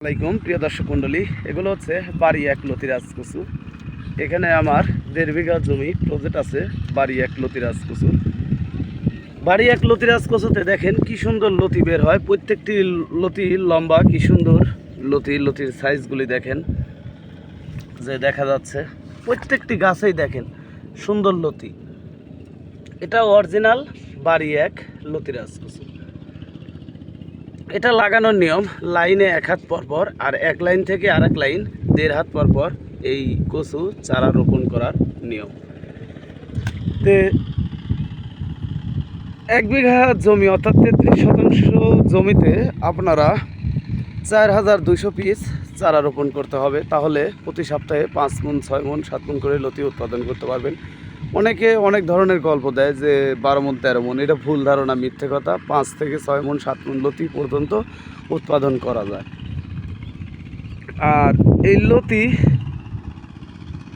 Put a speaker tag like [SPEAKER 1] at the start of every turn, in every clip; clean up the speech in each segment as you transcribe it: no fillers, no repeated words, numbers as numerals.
[SPEAKER 1] আসসালামাইকুম প্রিয় দর্শক মণ্ডলী, এগুলো হচ্ছে বাড়ি এক লতিরাজ কচু। এখানে আমার 1.5 বিঘা জমি প্রজেক্ট আছে বাড়ি এক লতিরাজ কচুর। বাড়ি এক লতিরাজ কচুতে দেখেন কি সুন্দর লতি বের হয়। প্রত্যেকটি লতি লম্বা, কি সুন্দর লতির সাইজগুলি দেখেন, যে দেখা যাচ্ছে প্রত্যেকটি গাছেই দেখেন সুন্দর লতি। এটা অরিজিনাল বাড়ি এক লতিরাজ কচু। এটা লাগানোর নিয়ম, লাইনে 1 হাত পরপর আর এক লাইন থেকে আরেক লাইন 1.5 হাত পরপর এই কচু চারা রোপণ করার নিয়ম। তে 1 বিঘা জমি অর্থাৎ 33% জমিতে আপনারা 4200 পিস চারা রোপণ করতে হবে। তাহলে প্রতি সপ্তাহে 5 মণ 6 মণ 7 মণ করে লতি উৎপাদন করতে পারবেন। অনেকে অনেক ধরনের গল্প দেয় যে 12 মণ 13 মণ, এটা ভুল ধারণা, মিথ্যে কথা। 5 থেকে 6 মণ 7 মণ লতি পর্যন্ত উৎপাদন করা যায়। আর এই লতি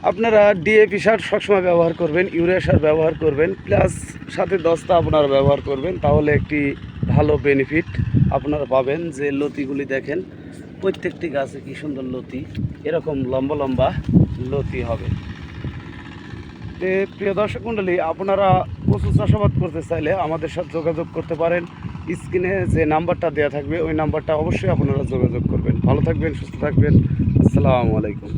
[SPEAKER 1] আপনারা ডিএপি সার সবসময় ব্যবহার করবেন, ইউরিয়া সার ব্যবহার করবেন, প্লাস সাথে 10টা আপনারা ব্যবহার করবেন। তাহলে একটি ভালো বেনিফিট আপনারা পাবেন। যে লতিগুলি দেখেন প্রত্যেকটি গাছে কি সুন্দর লতি, এরকম লম্বা লম্বা লতি হবে। প্রিয় দর্শক মণ্ডলী, আপনারা কচু চাষাবাদ করতে চাইলে আমাদের সাথে যোগাযোগ করতে পারেন। স্ক্রিনে যে নাম্বারটা দেওয়া থাকবে ওই নাম্বারটা অবশ্যই আপনারা যোগাযোগ করবেন। ভালো থাকবেন, সুস্থ থাকবেন। আসসালামু আলাইকুম।